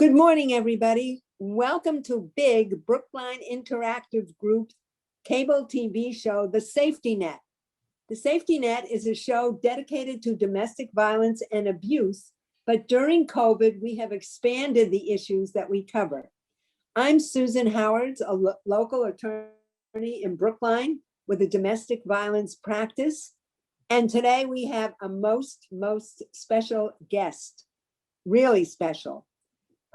Good morning, everybody. Welcome to Big Brookline Interactive Group's cable TV show, The Safety Net. The Safety Net is a show dedicated to domestic violence and abuse, but during COVID, we have expanded the issues that we cover. I'm Susan Howards, a local attorney in Brookline with a domestic violence practice. And today we have a most special guest, really special.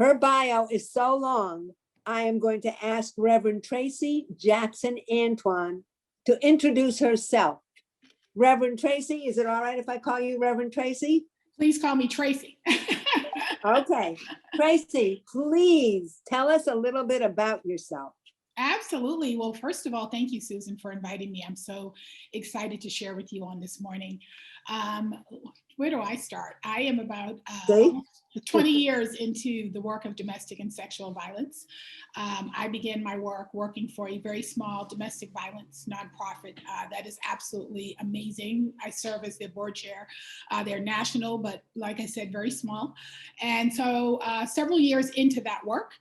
Her bio is so long, I am going to ask Reverend Traci Jackson Antoine to introduce herself. Reverend Traci, is it all right if I call you Reverend Traci? Please call me Tracy. Okay. Traci, please tell us a little bit about yourself. Absolutely. Well, first of all, thank you, Susan, for inviting me. I'm so excited to share with you on this morning. Where do I start? I am about 20 years into the work of domestic and sexual violence. I began my work working for a very small domestic violence nonprofit that is absolutely amazing. I serve as the board chair. They're national, but like I said, very small. And so several years into that work,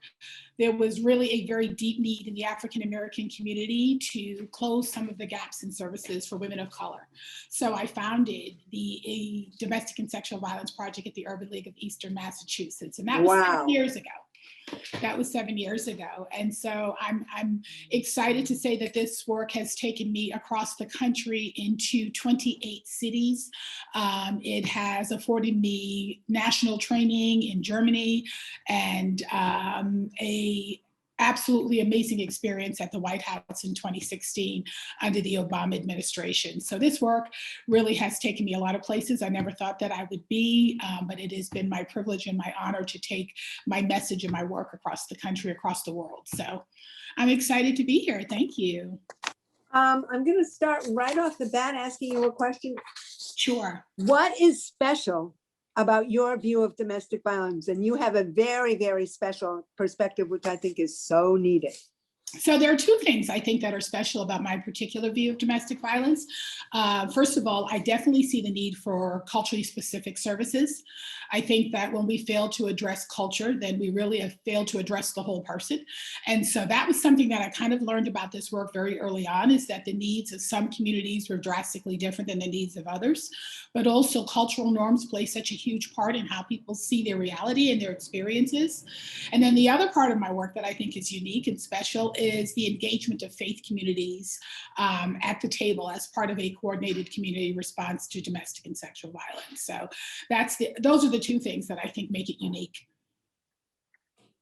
there was really a very deep need in the African-American community to close some of the gaps in services for women of color. So I founded the Domestic and Sexual Violence Project at the Urban League of Eastern Massachusetts. And that was 7 years ago. That was 7 years ago. And so I'm excited to say that this work has taken me across the country into 28 cities. It has afforded me national training in Germany and a absolutely amazing experience at the White House in 2016 under the Obama administration. So this work really has taken me a lot of places I never thought that I would be, but it has been my privilege and my honor to take my message and my work across the country, across the world. So I'm excited to be here. Thank you. I'm going to start right off the bat asking you a question. Sure. What is special about your view of domestic violence? And you have a very special perspective, which I think is so needed. So there are two things I think that are special about my particular view of domestic violence. First of all, I definitely see the need for culturally specific services. I think that when we fail to address culture, then we really have failed to address the whole person. And so that was something that I kind of learned about this work very early on, is that the needs of some communities were drastically different than the needs of others. But also cultural norms play such a huge part in how people see their reality and their experiences. And then the other part of my work that I think is unique and special is the engagement of faith communities at the table as part of a coordinated community response to domestic and sexual violence. So those are the two things that I think make it unique.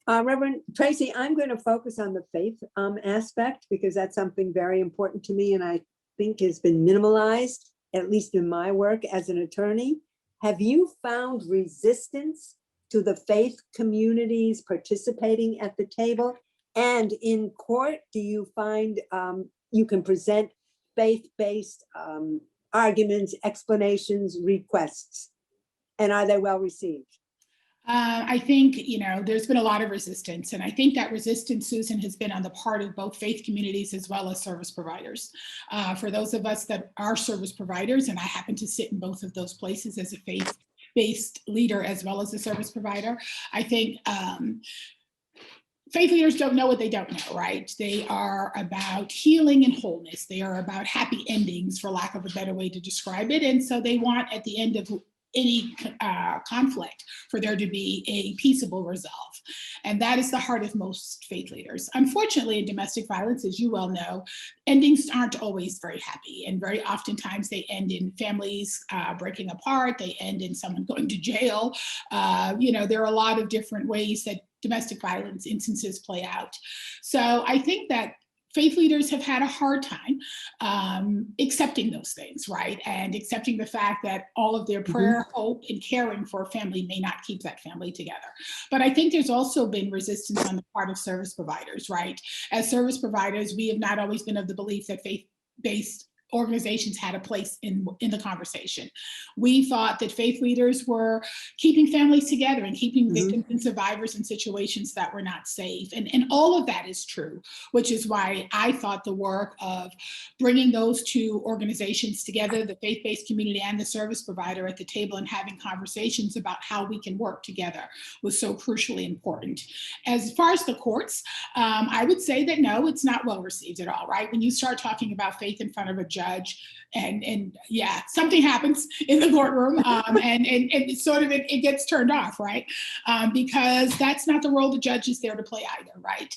Reverend Traci, I'm going to focus on the faith aspect because that's something very important to me and I think has been minimalized, at least in my work as an attorney. Have you found resistance to the faith communities participating at the table? And in court, do you find you can present faith-based arguments, explanations, requests? And are they well received? I think, there's been a lot of resistance. And I think that resistance, Susan, has been on the part of both faith communities as well as service providers. For those of us that are service providers, and I happen to sit in both of those places as a faith-based leader as well as a service provider, I think faith leaders don't know what they don't know, right? They are about healing and wholeness. They are about happy endings, for lack of a better way to describe it. And so they want, at the end of any conflict, for there to be a peaceable resolve. And that is the heart of most faith leaders. Unfortunately, in domestic violence, as you well know, endings aren't always very happy. And very oftentimes they end in families breaking apart. They end in someone going to jail. There are a lot of different ways that domestic violence instances play out. So I think that faith leaders have had a hard time accepting those things, right? And accepting the fact that all of their prayer, hope, and caring for a family may not keep that family together. But I think there's also been resistance on the part of service providers, right? As service providers, we have not always been of the belief that faith-based organizations had a place in the conversation. We thought that faith leaders were keeping families together and keeping victims and survivors in situations that were not safe. And all of that is true, which is why I thought the work of bringing those two organizations together, the faith-based community and the service provider at the table, and having conversations about how we can work together was so crucially important. As far as the courts, I would say that no, it's not well received at all, right? When you start talking about faith in front of a judge, and yeah, something happens in the courtroom, and sort of it gets turned off, right? Because that's not the role the judge is there to play either, right?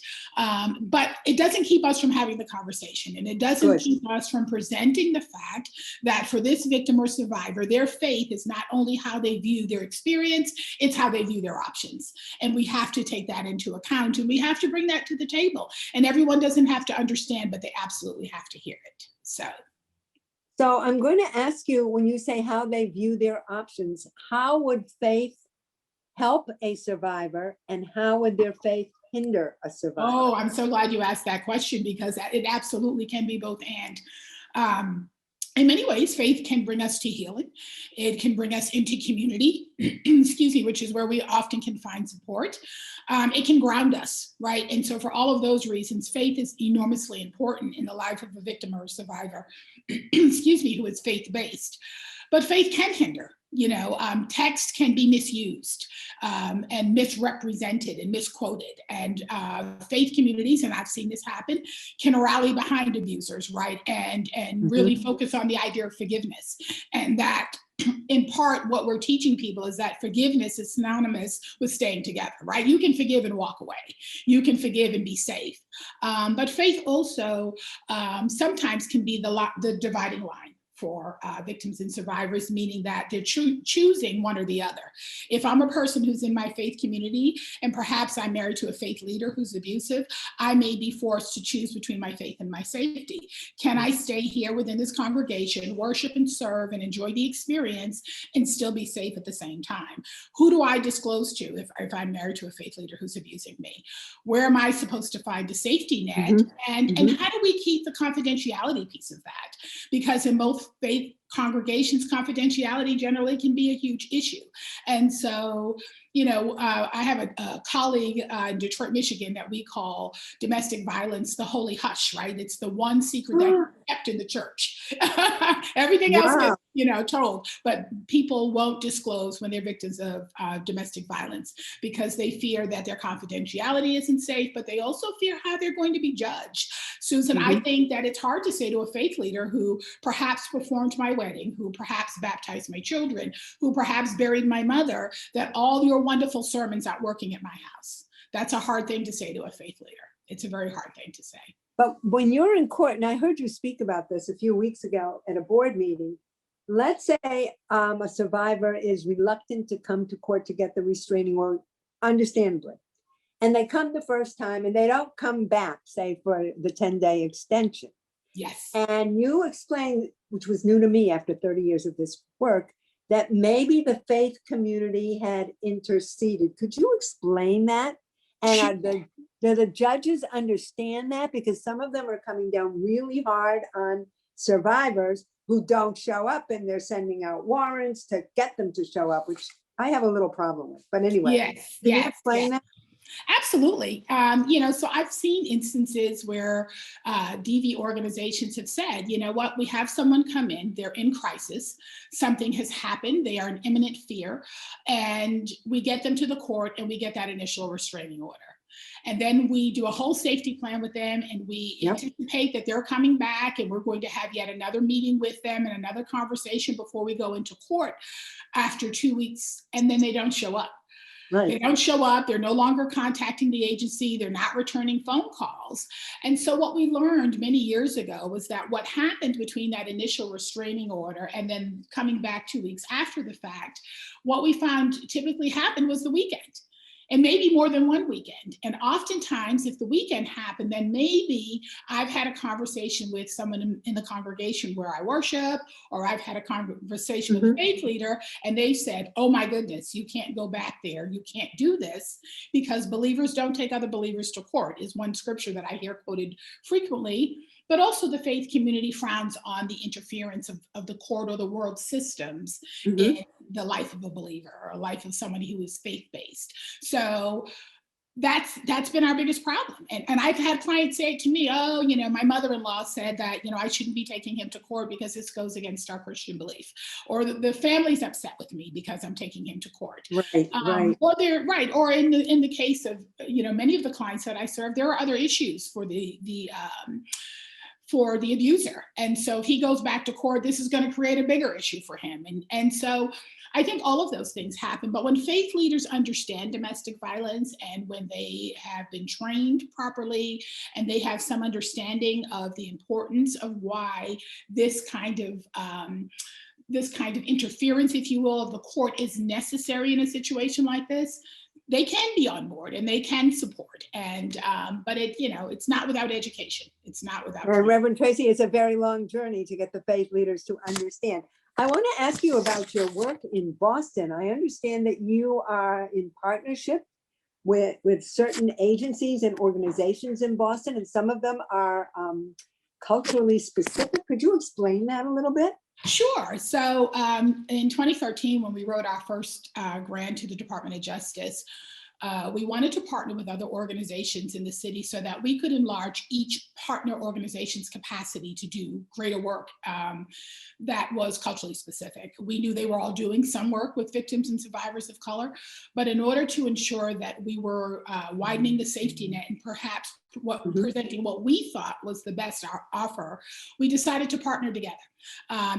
But it doesn't keep us from having the conversation, and it doesn't keep us from presenting the fact that for this victim or survivor, their faith is not only how they view their experience, it's how they view their options. And we have to take that into account, and we have to bring that to the table. And everyone doesn't have to understand, but they absolutely have to hear it. So I'm going to ask you, when you say how they view their options, how would faith help a survivor, and how would their faith hinder a survivor? Oh, I'm so glad you asked that question, because it absolutely can be both and. In many ways, faith can bring us to healing. It can bring us into community, excuse me, which is where we often can find support. It can ground us, right? And so for all of those reasons, faith is enormously important in the life of a victim or a survivor, excuse me, who is faith-based. But faith can hinder. Text can be misused and misrepresented and misquoted. And faith communities, and I've seen this happen, can rally behind abusers, right? And really focus on the idea of forgiveness. And that, in part, what we're teaching people is that forgiveness is synonymous with staying together, right? You can forgive and walk away. You can forgive and be safe. But faith also sometimes can be the dividing line for victims and survivors, meaning that they're choosing one or the other. If I'm a person who's in my faith community, and perhaps I'm married to a faith leader who's abusive, I may be forced to choose between my faith and my safety. Can I stay here within this congregation, worship and serve and enjoy the experience, and still be safe at the same time? Who do I disclose to if I'm married to a faith leader who's abusing me? Where am I supposed to find the safety net? And how do we keep the confidentiality piece of that? Because in both faith congregations, confidentiality generally can be a huge issue. And so, I have a colleague in Detroit, Michigan, that we call domestic violence the holy hush, right? It's the one secret that is kept in the church. Everything else is, told, but people won't disclose when they're victims of domestic violence, because they fear that their confidentiality isn't safe, but they also fear how they're going to be judged. Susan, I think that it's hard to say to a faith leader who perhaps performed my wedding, who perhaps baptized my children, who perhaps buried my mother, that all your wonderful sermons aren't working at my house. That's a hard thing to say to a faith leader. It's a very hard thing to say. But when you're in court, and I heard you speak about this a few weeks ago at a board meeting, let's say a survivor is reluctant to come to court to get the restraining order, understandably. And they come the first time and they don't come back, say, for the 10-day extension. Yes. And you explained, which was new to me after 30 years of this work, that maybe the faith community had interceded. Could you explain that? And do the judges understand that? Because some of them are coming down really hard on survivors who don't show up, and they're sending out warrants to get them to show up, which I have a little problem with. But anyway, can you explain that? Absolutely. So I've seen instances where DV organizations have said, you know what, we have someone come in, they're in crisis, something has happened, they are in imminent fear, and we get them to the court and we get that initial restraining order. And then we do a whole safety plan with them, and we anticipate that they're coming back, and we're going to have yet another meeting with them and another conversation before we go into court after 2 weeks, and then they don't show up. Right. They don't show up. They're no longer contacting the agency. They're not returning phone calls. And so what we learned many years ago was that what happened between that initial restraining order and then coming back 2 weeks after the fact, what we found typically happened was the weekend. And maybe more than one weekend. And oftentimes, if the weekend happened, then maybe I've had a conversation with someone in the congregation where I worship, or I've had a conversation with a faith leader, and they said, oh my goodness, you can't go back there. You can't do this, because believers don't take other believers to court, is one scripture that I hear quoted frequently. but also the faith community frowns on the interference of the court or the world systems in the life of a believer or a life of someone who is faith-based. So that's been our biggest problem. And I've had clients say to me, oh, you know, my mother-in-law said that, you know, I shouldn't be taking him to court because this goes against our Christian belief. Or the family's upset with me because I'm taking him to court. Right, right. Or they're right. Or in the case of, you know, many of the clients that I serve, there are other issues for the abuser. And so if he goes back to court, this is going to create a bigger issue for him. And so I think all of those things happen. But when faith leaders understand domestic violence and when they have been trained properly and they have some understanding of the importance of why this kind of interference, if you will, of the court is necessary in a situation like this, they can be on board and they can support. And but it's not without education. It's not without. Reverend Traci, it's a very long journey to get the faith leaders to understand. I want to ask you about your work in Boston. I understand that you are in partnership with certain agencies and organizations in Boston, and some of them are culturally specific. Could you explain that a little bit? Sure. So in 2013, when we wrote our first grant to the Department of Justice, we wanted to partner with other organizations in the city so that we could enlarge each partner organization's capacity to do greater work that was culturally specific. We knew they were all doing some work with victims and survivors of color, but in order to ensure that we were widening the safety net and perhaps presenting what we thought was the best offer, we decided to partner together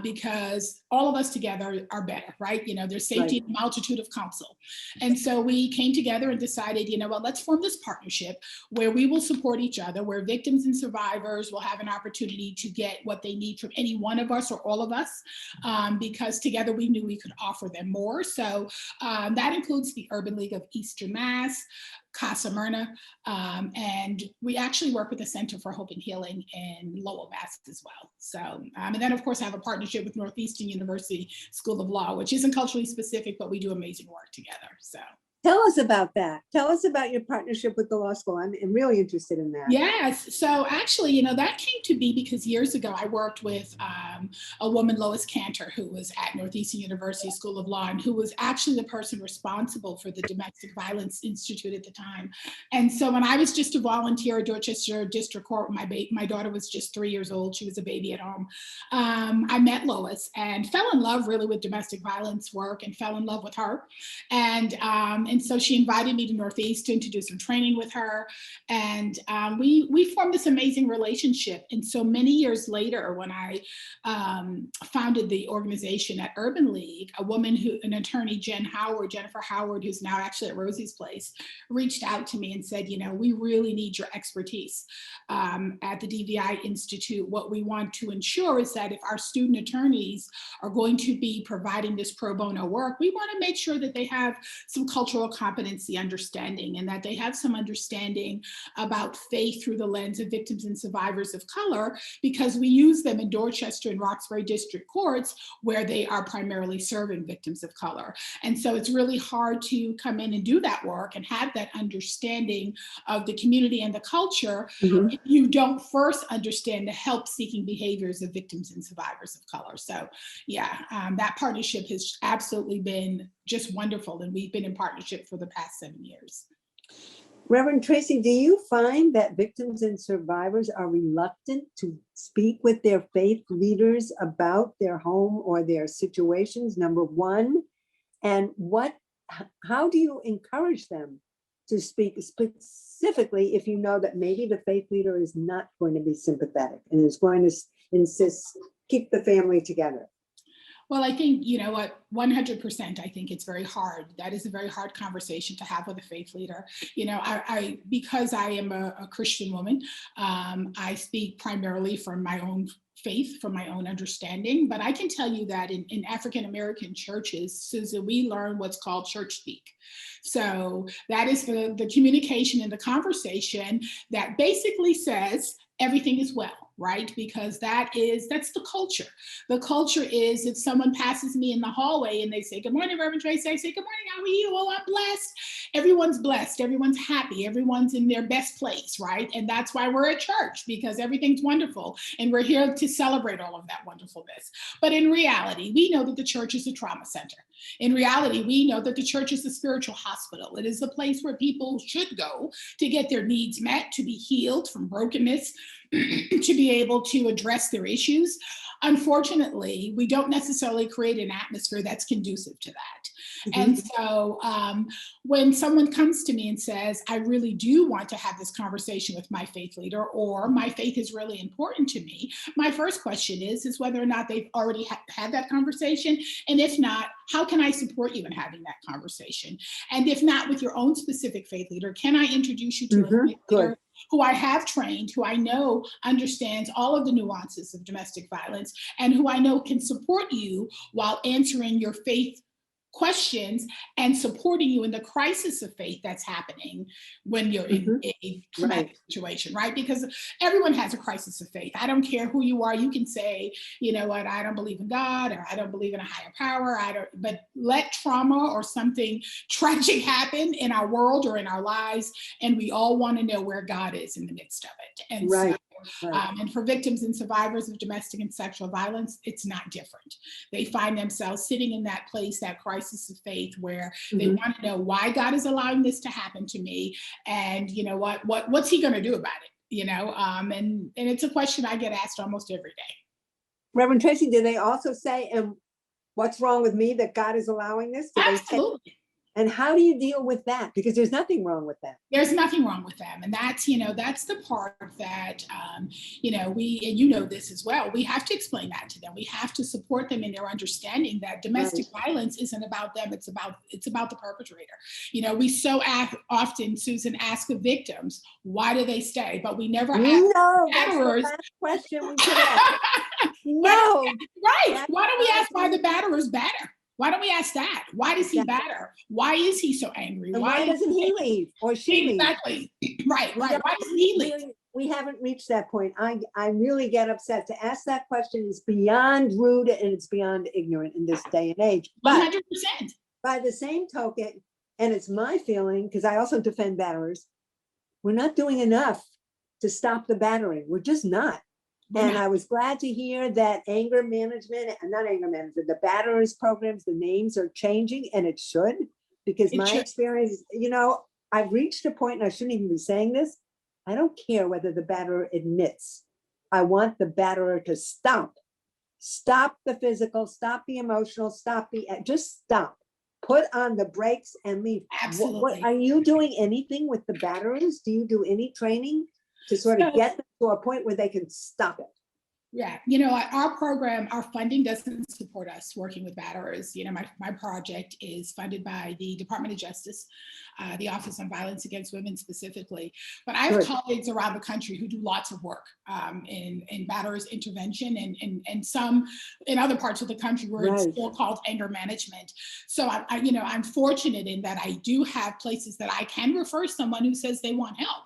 because all of us together are better, right? You know, there's safety in a multitude of counsel. And so we came together and decided, you know what, let's form this partnership where we will support each other, where victims and survivors will have an opportunity to get what they need from any one of us or all of us, because together we knew we could offer them more. So that includes the Urban League of Eastern Mass, Casa Myrna, and we actually work with the Center for Hope and Healing in Lowell, Mass as well. So, and then of course have a partnership with Northeastern University School of Law, which isn't culturally specific, but we do amazing work together. So. Tell us about that. Tell us about your partnership with the law school. I'm really interested in that. Yes. So actually, you know, that came to be because years ago I worked with a woman, Lois Cantor, who was at Northeastern University School of Law and who was actually the person responsible for the Domestic Violence Institute at the time. And so when I was just a volunteer at Dorchester District Court, my daughter was just 3 years old. She was a baby at home. I met Lois and fell in love really with domestic violence work and fell in love with her. And so she invited me to Northeastern to do some training with her. And we formed this amazing relationship. And so many years later, when I founded the organization at Urban League, an attorney, Jennifer Howard, who's now actually at Rosie's Place, reached out to me and said, you know, we really need your expertise at the DVI Institute. What we want to ensure is that if our student attorneys are going to be providing this pro bono work, we want to make sure that they have some cultural competency understanding and that they have some understanding about faith through the lens of victims and survivors of color, because we use them in Dorchester and Roxbury District Courts where they are primarily serving victims of color. And so it's really hard to come in and do that work and have that understanding of the community and the culture if you don't first understand the help-seeking behaviors of victims and survivors of color. So yeah, that partnership has absolutely been just wonderful. And we've been in partnership for the past 7 years. Reverend Traci, do you find that victims and survivors are reluctant to speak with their faith leaders about their home or their situations, number one? And how do you encourage them to speak specifically if you know that maybe the faith leader is not going to be sympathetic and is going to insist, keep the family together? Well, I think, you know what, 100%, I think it's very hard. That is a very hard conversation to have with a faith leader. You know, because I am a Christian woman, I speak primarily from my own faith, from my own understanding. But I can tell you that in African-American churches, Susan, we learn what's called church speak. So that is the communication and the conversation that basically says everything is well. right? Because that's the culture. The culture is if someone passes me in the hallway and they say, good morning, Reverend Traci, I say, good morning, how are you? Oh, I'm blessed. Everyone's blessed. Everyone's happy. Everyone's in their best place, right? And that's why we're at church, because everything's wonderful. And we're here to celebrate all of that wonderfulness. But in reality, we know that the church is a trauma center. In reality, we know that the church is a spiritual hospital. It is the place where people should go to get their needs met, to be healed from brokenness, to be able to address their issues. Unfortunately, we don't necessarily create an atmosphere that's conducive to that. And so when someone comes to me and says, I really do want to have this conversation with my faith leader, or my faith is really important to me, my first question is whether or not they've already had that conversation. And if not, how can I support you in having that conversation? And if not with your own specific faith leader, can I introduce you to a faith leader who I have trained, who I know understands all of the nuances of domestic violence, and who I know can support you while answering your faith questions and supporting you in the crisis of faith that's happening when you're in a traumatic situation, right? Because everyone has a crisis of faith. I don't care who you are. You can say, you know what, I don't believe in God, or I don't believe in a higher power. But let trauma or something tragic happen in our world or in our lives, and we all want to know where God is in the midst of it. And so, and for victims and survivors of domestic and sexual violence, it's not different. They find themselves sitting in that place, that crisis of faith, where they want to know why God is allowing this to happen to me, and you know what's He going to do about it? You know, and it's a question I get asked almost every day. Reverend Traci, did they also say, and what's wrong with me that God is allowing this? Absolutely. And how do you deal with that? Because there's nothing wrong with that. There's nothing wrong with them. And that's, that's the part that, we, and you know this as well, we have to explain that to them. We have to support them in their understanding that domestic violence isn't about them. It's about the perpetrator. We so often, Susan, ask the victims, why do they stay? But we never ask batterers. That's the last question we should ask. No. Right. Why don't we ask why the batterers batter? Why don't we ask that? Why does he batter? Why is he so angry? And why doesn't he leave or she leave? Exactly. Right. Why doesn't he leave? We haven't reached that point. I really get upset. To ask that question is beyond rude, and it's beyond ignorant in this day and age. But 100%. By the same token, and it's my feeling, because I also defend batterers, we're not doing enough to stop the battering. We're just not. And I was glad to hear that the batterers programs, the names are changing, and it should, because experience, I've reached a point, and I shouldn't even be saying this. I don't care whether the batterer admits. I want the batterer to stop the physical, stop the emotional, just stop. Put on the brakes and leave. Absolutely. Are you doing anything with the batterers? Do you do any training to sort of get them to a point where they can stop it? Yeah, our program, our funding doesn't support us working with batterers. My project is funded by the Department of Justice, the Office on Violence Against Women specifically. But I have colleagues around the country who do lots of work in batterers intervention, and some in other parts of the country where it's still called anger management. So I'm fortunate in that I do have places that I can refer someone who says they want help.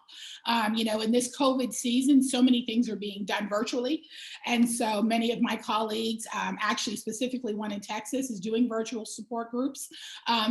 In this COVID season, so many things are being done virtually. And so many of my colleagues, actually specifically one in Texas, is doing virtual support groups.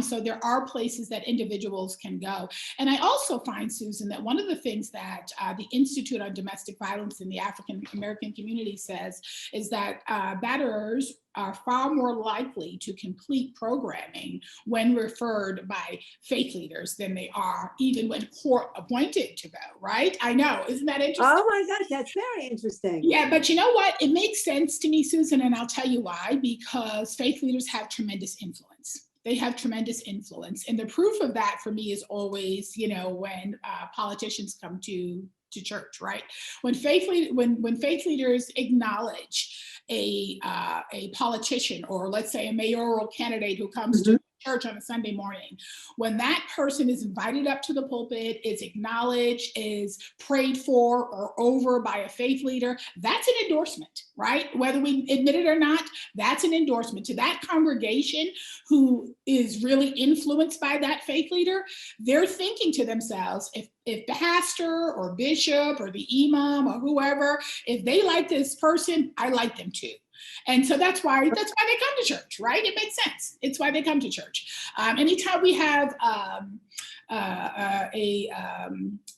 So there are places that individuals can go. And I also find, Susan, that one of the things that the Institute on Domestic Violence in the African American community says is that batterers are far more likely to complete programming when referred by faith leaders than they are even when court appointed to go, right? I know, isn't that interesting? Oh my gosh, that's very interesting. Yeah, but you know what? It makes sense to me, Susan, and I'll tell you why, because faith leaders have tremendous influence. They have tremendous influence. And the proof of that for me is always, when politicians come to church, right? When faith leaders acknowledge a politician, or let's say a mayoral candidate who comes to church on a Sunday morning, when that person is invited up to the pulpit, is acknowledged, is prayed for or over by a faith leader, that's an endorsement, right? Whether we admit it or not, that's an endorsement to that congregation who is really influenced by that faith leader. They're thinking to themselves, if the pastor or bishop or the imam or whoever, if they like this person, I like them too. And so that's why they come to church, right? It makes sense. It's why they come to church. Anytime we have a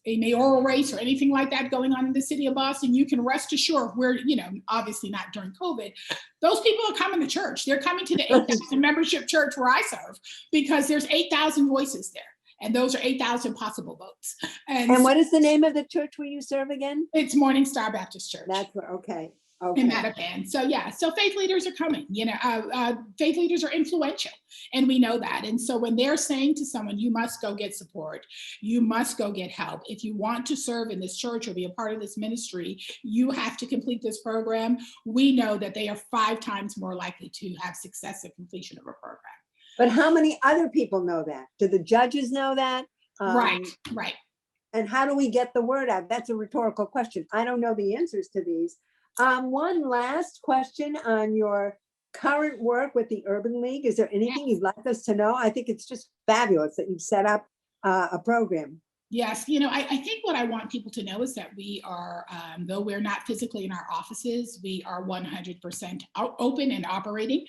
mayoral race or anything like that going on in the city of Boston, you can rest assured we're, obviously not during COVID, those people are coming to church. They're coming to the 8,000 membership church where I serve because there's 8,000 voices there. And those are 8,000 possible votes. And what is the name of the church where you serve again? It's Morning Star Baptist Church. That's where, okay. In Mattapan. So yeah, so faith leaders are coming, faith leaders are influential and we know that. And so when they're saying to someone, you must go get support, you must go get help. If you want to serve in this church or be a part of this ministry, you have to complete this program. We know that they are 5 times more likely to have success at completion of a program. But how many other people know that? Do the judges know that? Right. And how do we get the word out? That's a rhetorical question. I don't know the answers to these. One last question on your current work with the Urban League. Is there anything you'd like us to know? I think it's just fabulous that you've set up a program. Yes, I think what I want people to know is that we are, though we're not physically in our offices, we are 100% open and operating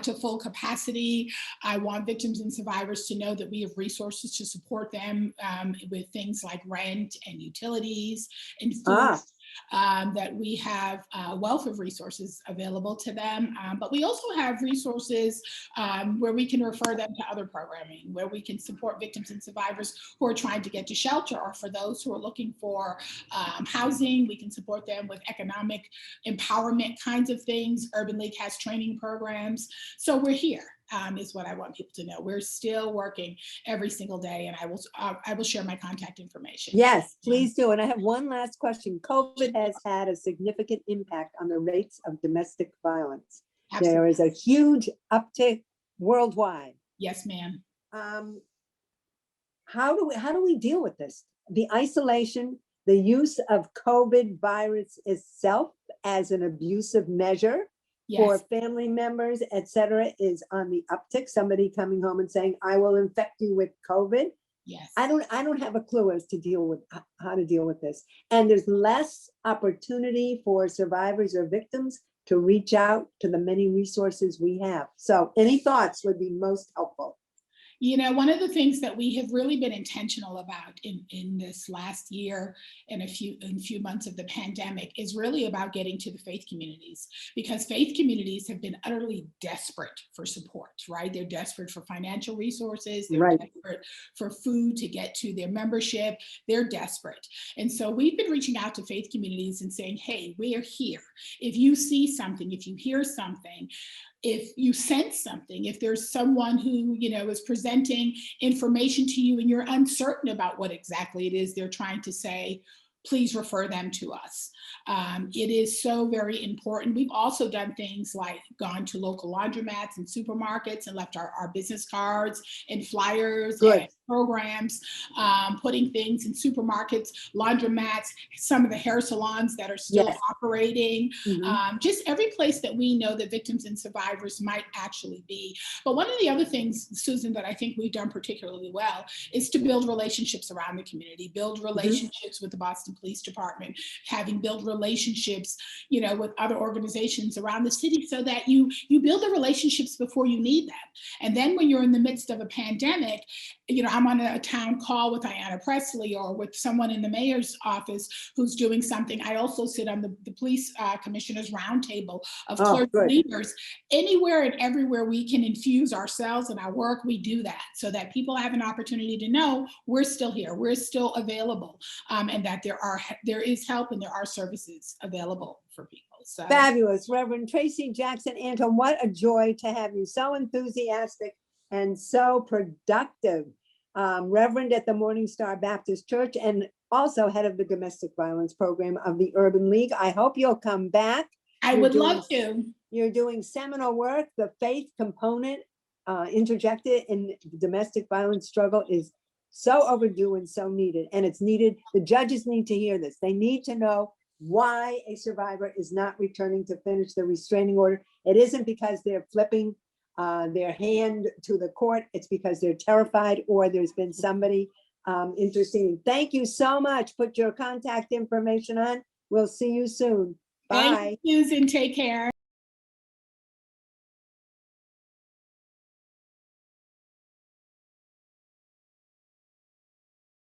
to full capacity. I want victims and survivors to know that we have resources to support them with things like rent and utilities and food. That we have a wealth of resources available to them, but we also have resources where we can refer them to other programming, where we can support victims and survivors who are trying to get to shelter, or for those who are looking for housing, we can support them with economic empowerment kinds of things. Urban League has training programs. So we're here. Is what I want people to know. We're still working every single day, and I will share my contact information. Yes, please do. And I have one last question. COVID has had a significant impact on the rates of domestic violence. Absolutely. There is a huge uptick worldwide. Yes, ma'am. How do we deal with this? The isolation, the use of COVID virus itself as an abusive measure. Yes. For family members, et cetera, is on the uptick. Somebody coming home and saying, I will infect you with COVID. Yes. I don't have a clue as to how to deal with this. And there's less opportunity for survivors or victims to reach out to the many resources we have. So any thoughts would be most helpful. One of the things that we have really been intentional about in this last year and a few months of the pandemic is really about getting to the faith communities, because faith communities have been utterly desperate for support, right? They're desperate for financial resources. They're desperate for food to get to their membership. They're desperate. And so we've been reaching out to faith communities and saying, hey, we are here. If you see something, if you hear something, if you sense something, if there's someone who, is presenting information to you and you're uncertain about what exactly it is they're trying to say, please refer them to us. It is so very important. We've also done things like gone to local laundromats and supermarkets and left our business cards and flyers and programs, putting things in supermarkets, laundromats, some of the hair salons that are still operating, just every place that we know that victims and survivors might actually be. But one of the other things, Susan, that I think we've done particularly well is to build relationships around the community, build relationships with the Boston Police Department, having built relationships, with other organizations around the city, so that you build the relationships before you need them. And then when you're in the midst of a pandemic, I'm on a town call with Ayanna Presley or with someone in the mayor's office who's doing something. I also sit on the police commissioner's roundtable of clerk leaders. Anywhere and everywhere we can infuse ourselves in our work, we do that, so that people have an opportunity to know we're still here, we're still available, and that there is help and there are services available for people. So. Fabulous. Reverend Traci Jackson Antoine, what a joy to have you. So enthusiastic and so productive. Reverend at the Morning Star Baptist Church and also head of the domestic violence program of the Urban League. I hope you'll come back. I would love to. You're doing seminal work, the faith component interjected in the domestic violence struggle is so overdue and so needed. And it's needed. The judges need to hear this. They need to know why a survivor is not returning to finish the restraining order. It isn't because they're flipping their hand to the court. It's because they're terrified or there's been somebody interceding. Thank you so much. Put your contact information on. We'll see you soon. Bye. Thank you, Susan. Take care.